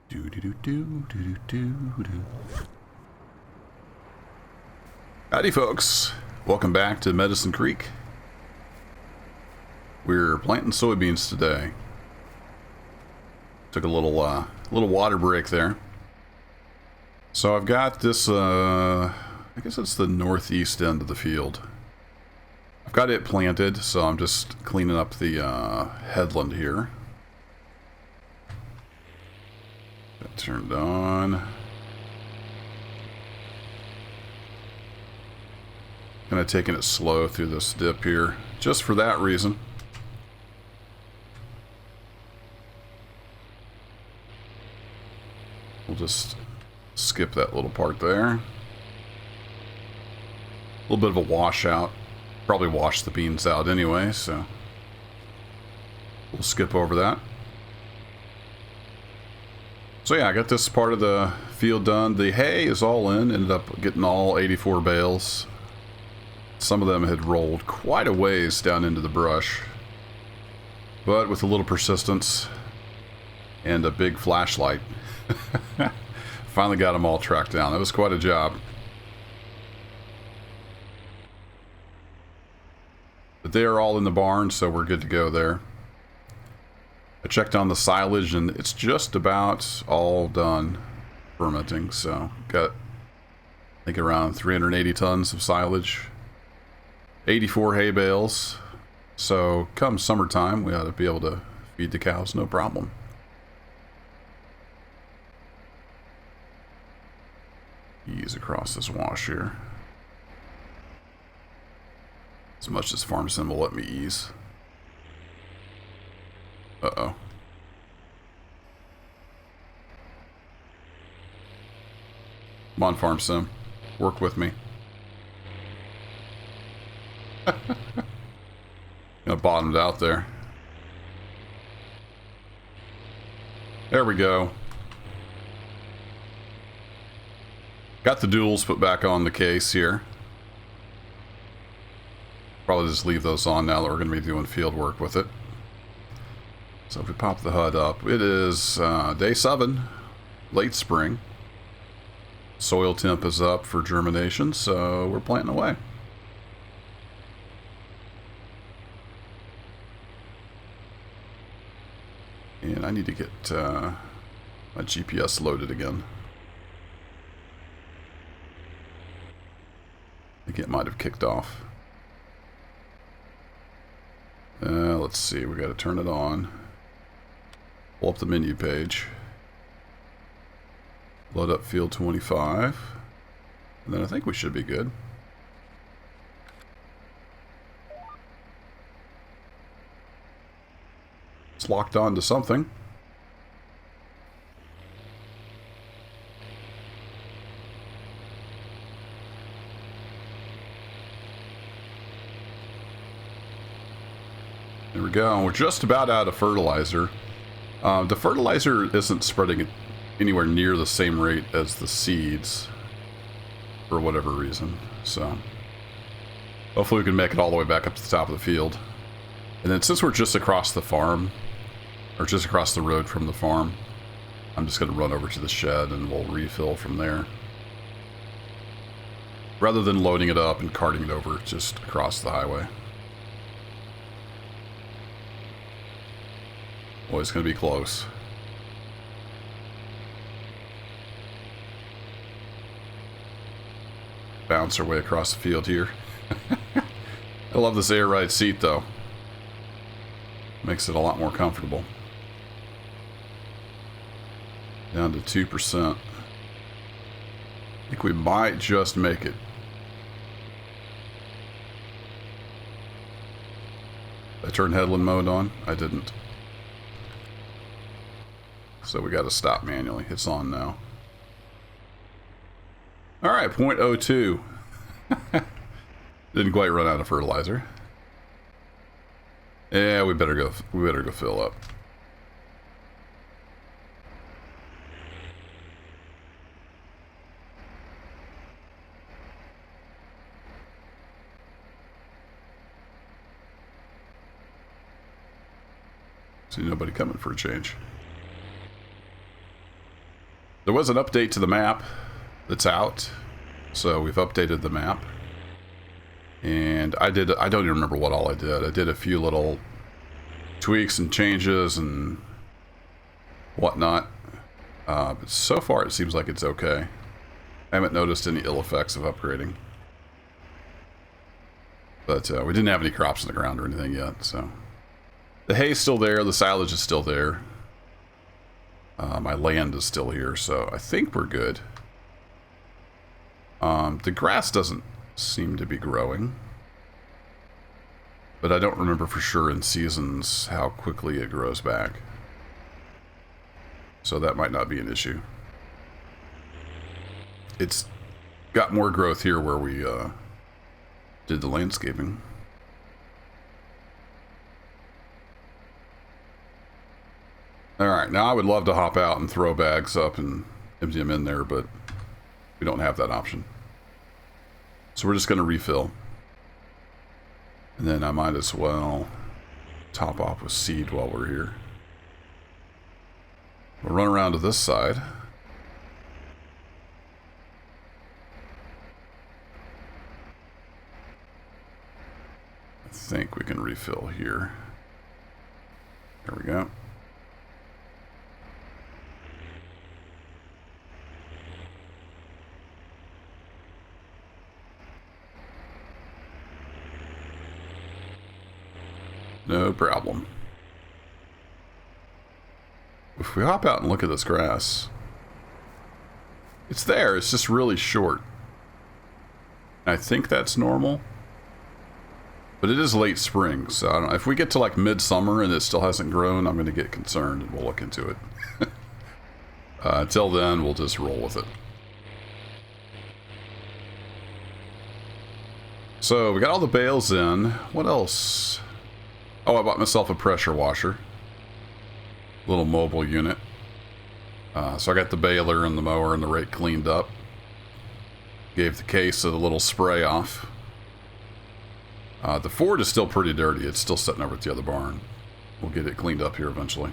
Do do do do do do do. Howdy, folks. Welcome back to Medicine Creek. We're planting soybeans today. Took a little water break there. So I've got this. I guess it's the northeast end of the field. I've got it planted, so I'm just cleaning up the headland here. That turned on. Kind of taking it slow through this dip here, just for that reason. We'll just skip that little part there. A little bit of a washout. Probably wash the beans out anyway, so we'll skip over that. So yeah, I got this part of the field done. The hay is all in. Ended up getting all 84 bales. Some of them had rolled quite a ways down into the brush. But with a little persistence and a big flashlight, finally got them all tracked down. That was quite a job. But they are all in the barn, so we're good to go there. I checked on the silage, and it's just about all done fermenting. So got, I think, around 380 tons of silage, 84 hay bales. So come summertime, we ought to be able to feed the cows, no problem. Ease across this wash here. As much as Farm Sim will let me ease. Uh-oh. Come on, Farm Sim. Work with me. Bottomed out there. There we go. Got the duals put back on the case here. Probably just leave those on now that we're going to be doing field work with it. So if we pop the HUD up, it is day 7, late spring. Soil temp is up for germination, so we're planting away. And I need to get my GPS loaded again. I think it might have kicked off. Let's see, we got to turn it on. Pull up the menu page. Load up field 25. And then I think we should be good. It's locked on to something. There we go. We're just about out of fertilizer. The fertilizer isn't spreading anywhere near the same rate as the seeds for whatever reason. So hopefully we can make it all the way back up to the top of the field. And then since we're just across the farm, or just across the road from the farm, I'm just going to run over to the shed and we'll refill from there. Rather than loading it up and carting it over just across the highway. Boy, it's going to be close. Bounce our way across the field here. I love this air ride seat though. Makes it a lot more comfortable. Down to 2%. I think we might just make it. I turned headland mode on? I didn't. So we got to stop manually. It's on now. Alright, 0.02. Didn't quite run out of fertilizer. Yeah, we better go fill up. See nobody coming for a change. There was an update to the map that's out, so we've updated the map. And I don't even remember what all I did. I did a few little tweaks and changes and whatnot. But so far it seems like it's okay. I haven't noticed any ill effects of upgrading. But we didn't have any crops in the ground or anything yet, so. The hay's still there, the silage is still there. My land is still here, so I think we're good. The grass doesn't seem to be growing. But I don't remember for sure in seasons how quickly it grows back. So that might not be an issue. It's got more growth here where we did the landscaping. Alright, now I would love to hop out and throw bags up and empty them in there, but we don't have that option. So we're just going to refill. And then I might as well top off with seed while we're here. We'll run around to this side. I think we can refill here. There we go. No problem. If we hop out and look at this grass, it's there, it's just really short. I think that's normal. But it is late spring, so I don't know. If we get to like midsummer and it still hasn't grown, I'm going to get concerned and we'll look into it. Until then, we'll just roll with it. So we got all the bales in. What else? Oh, I bought myself a pressure washer. Little mobile unit. So I got the baler and the mower and the rake cleaned up. Gave the case a little spray off. The Ford is still pretty dirty. It's still sitting over at the other barn. We'll get it cleaned up here eventually.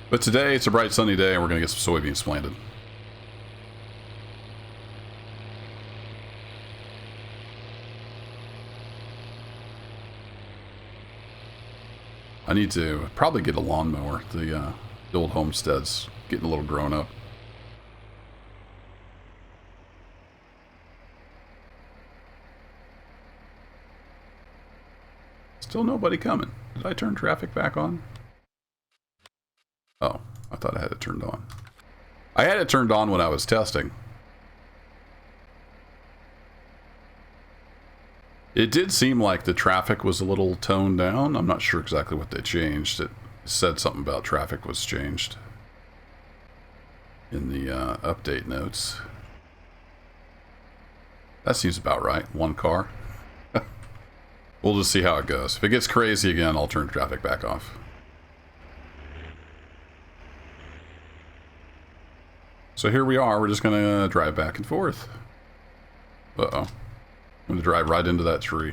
But today, it's a bright sunny day and we're going to get some soybeans planted. I need to probably get a lawnmower. The old homestead's getting a little grown up. Still nobody coming. Did I turn traffic back on? Oh, I thought I had it turned on. I had it turned on when I was testing. It did seem like the traffic was a little toned down. I'm not sure exactly what they changed. It said something about traffic was changed in the update notes. That seems about right. One car. We'll just see how it goes. If it gets crazy again, I'll turn traffic back off. So here we are. We're just going to drive back and forth. Uh-oh. I'm going to drive right into that tree.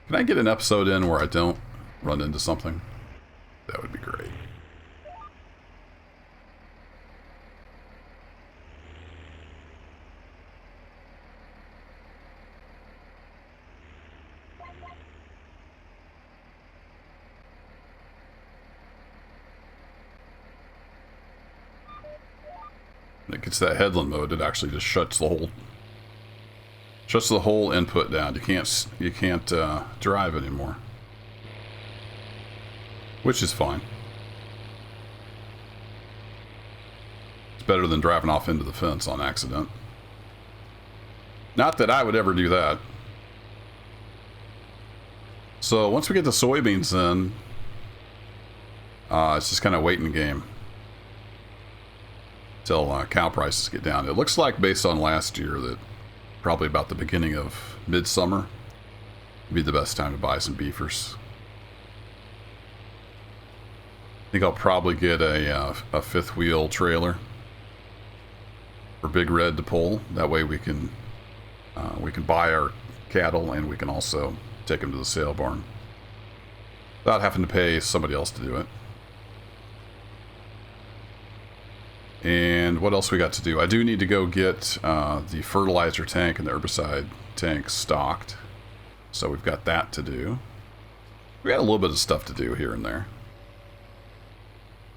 Can I get an episode in where I don't run into something? That would be great. When it gets that headland mode, it actually just shuts the whole input down. You can't drive anymore, which is fine. It's better than driving off into the fence on accident. Not that I would ever do that. So once we get the soybeans in, it's just kind of waiting game till cow prices get down. It looks like, based on last year, that probably about the beginning of midsummer would be the best time to buy some beefers. I think I'll probably get a fifth wheel trailer for Big Red to pull. That way we can buy our cattle and we can also take them to the sale barn without having to pay somebody else to do it. And what else we got to do? I do need to go get the fertilizer tank and the herbicide tank stocked. So we've got that to do. We got a little bit of stuff to do here and there.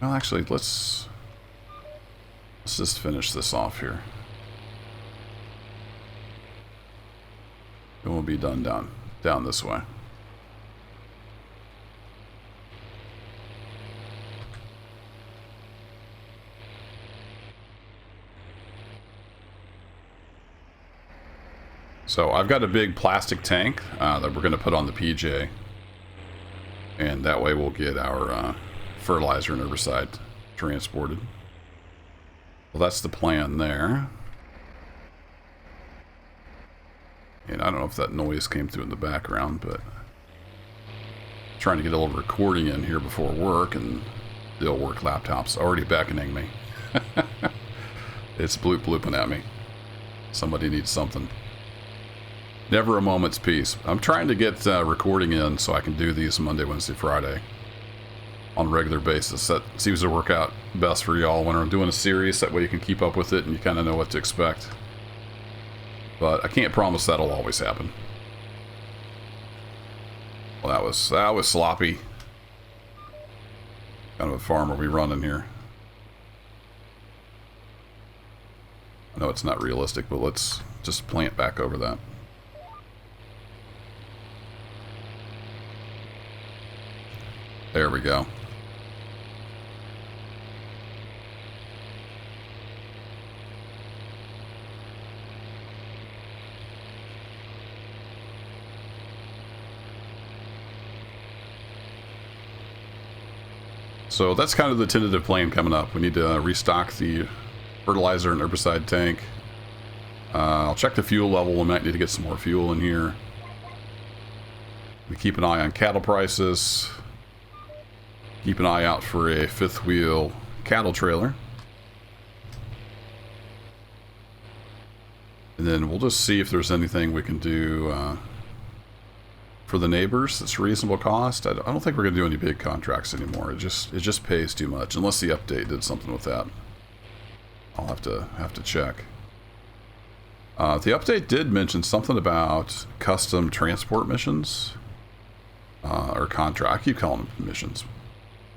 Well, actually, let's just finish this off here. And we'll be done down this way. So I've got a big plastic tank that we're going to put on the PJ. And that way we'll get our fertilizer and herbicide transported. Well, that's the plan there. And I don't know if that noise came through in the background, but I'm trying to get a little recording in here before work, and the old work laptop's already beckoning me. It's blooping at me. Somebody needs something. Never a moment's peace. I'm trying to get recording in so I can do these Monday, Wednesday, Friday on a regular basis. That seems to work out best for y'all when I'm doing a series. That way you can keep up with it and you kind of know what to expect. But I can't promise that'll always happen. Well, that was sloppy. Kind of a farm are we running here? I know it's not realistic, but let's just plant back over that. There we go. So that's kind of the tentative plan coming up. We need to restock the fertilizer and herbicide tank. I'll check the fuel level. We might need to get some more fuel in here. We keep an eye on cattle prices. Keep an eye out for a fifth wheel cattle trailer. And then we'll just see if there's anything we can do for the neighbors that's reasonable cost. I don't think we're going to do any big contracts anymore. It just pays too much, unless the update did something with that. I'll have to check. The update did mention something about custom transport missions or contract. I keep calling them missions.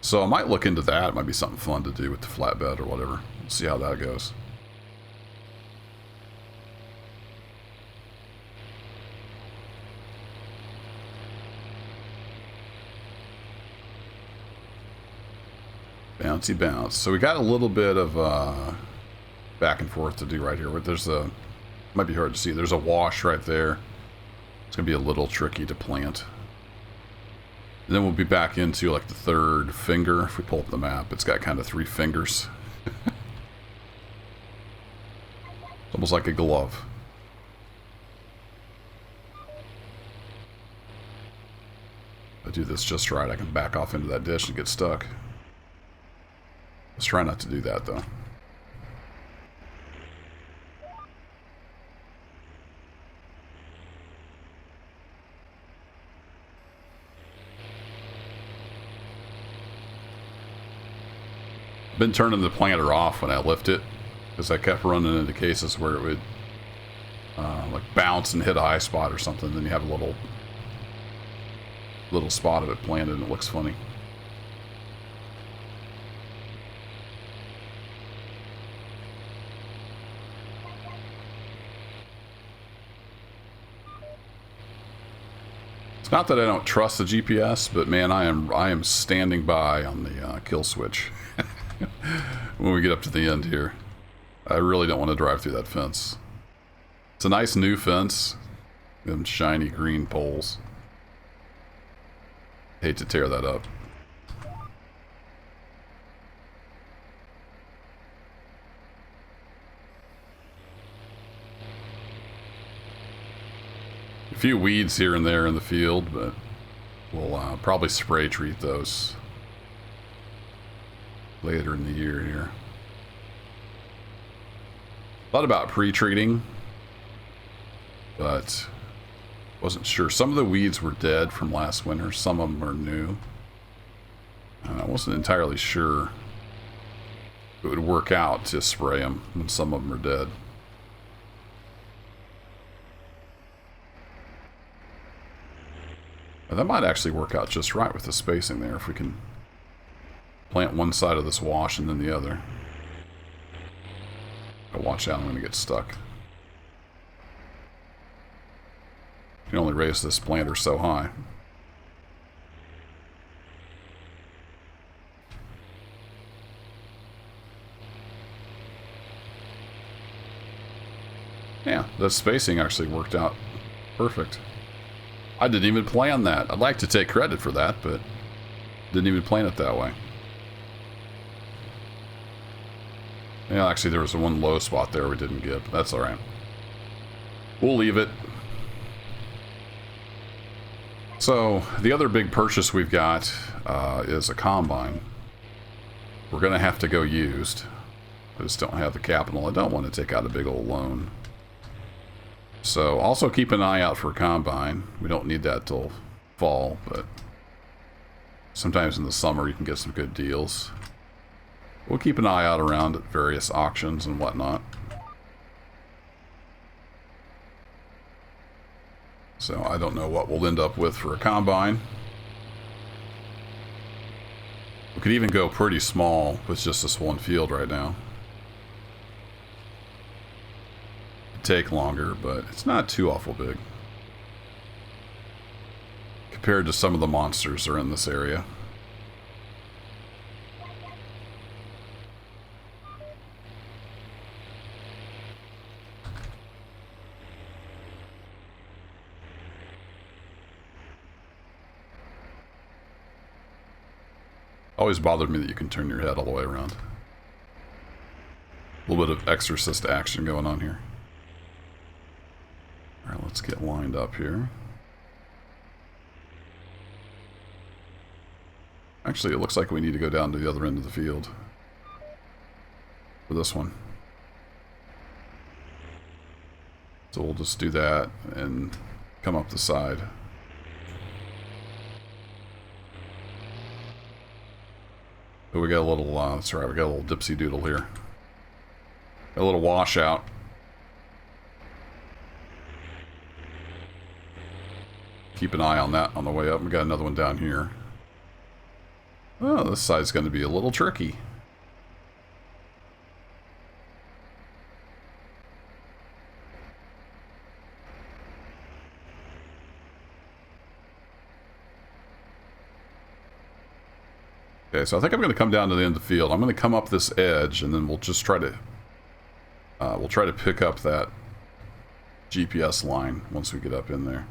So I might look into that. It might be something fun to do with the flatbed or whatever. See how that goes. Bouncy bounce. So we got a little bit of back and forth to do right here. There's a, might be hard to see. There's a wash right there. It's gonna be a little tricky to plant. And then we'll be back into like the third finger. If we pull up the map, it's got kind of 3 fingers. It's almost like a glove. If I do this just right, I can back off into that dish and get stuck. Let's try not to do that though. Been turning the planter off when I lift it because I kept running into cases where it would like bounce and hit a high spot or something. Then you have a little spot of it planted and it looks funny. It's not that I don't trust the GPS, but man, I am standing by on the kill switch. When we get up to the end here, I really don't want to drive through that fence. It's a nice new fence, them shiny green poles. Hate to tear that up. A few weeds here and there in the field, but we'll probably spray treat those later in the year here. Thought about pre-treating, but wasn't sure. Some of the weeds were dead from last winter. Some of them are new. I wasn't entirely sure it would work out to spray them when some of them are dead. And that might actually work out just right with the spacing there if we can plant one side of this wash and then the other. I'll watch out, I'm going to get stuck. You can only raise this planter so high. Yeah, the spacing actually worked out perfect. I didn't even plan that. I'd like to take credit for that, but didn't even plan it that way. Yeah, actually there was one low spot there we didn't get, but that's alright. We'll leave it. So, the other big purchase we've got is a combine. We're going to have to go used. I just don't have the capital. I don't want to take out a big old loan. So, also keep an eye out for a combine. We don't need that till fall, but sometimes in the summer you can get some good deals. We'll keep an eye out around at various auctions and whatnot. So, I don't know what we'll end up with for a combine. We could even go pretty small with just this one field right now. Take longer, but it's not too awful big compared to some of the monsters that are in this area. Always bothered me that you can turn your head all the way around. A little bit of exorcist action going on here. Alright, let's get lined up here. Actually, it looks like we need to go down to the other end of the field for this one. So we'll just do that and come up the side. But we got a little, that's right, we got a little dipsy doodle here. A little washout. Keep an eye on that on the way up. We got another one down here. Oh, this side's going to be a little tricky. Okay, so I think I'm going to come down to the end of the field. I'm going to come up this edge, and then we'll just try to pick up that GPS line once we get up in there.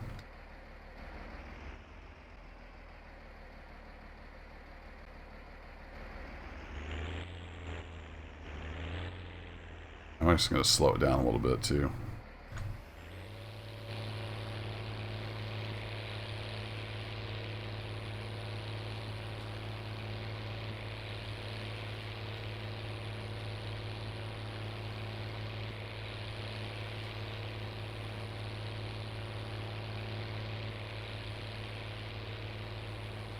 I'm just going to slow it down a little bit too.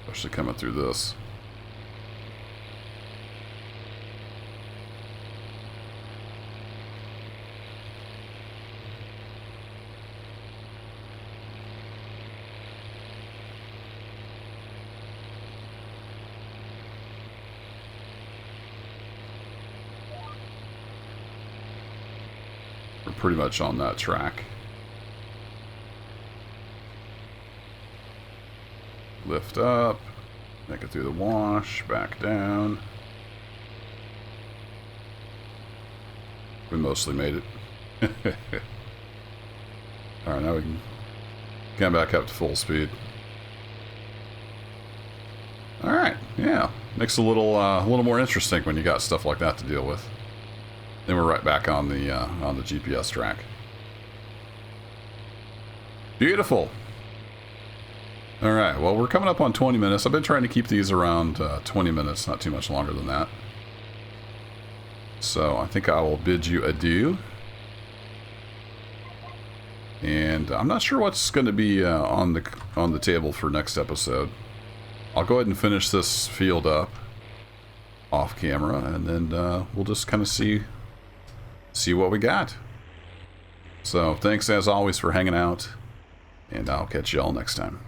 Especially coming through this. We're pretty much on that track. Lift up, make it through the wash, back down. We mostly made it. Alright, now we can come back up to full speed. Alright, yeah. Makes it a little more interesting when you got stuff like that to deal with. Then we're right back on the GPS track. Beautiful. Alright, well, we're coming up on 20 minutes. I've been trying to keep these around 20 minutes, not too much longer than that. So I think I will bid you adieu. And I'm not sure what's going to be on the table for next episode. I'll go ahead and finish this field up. off camera, and then we'll just kind of see what we got. So thanks as always for hanging out, and I'll catch you all next time.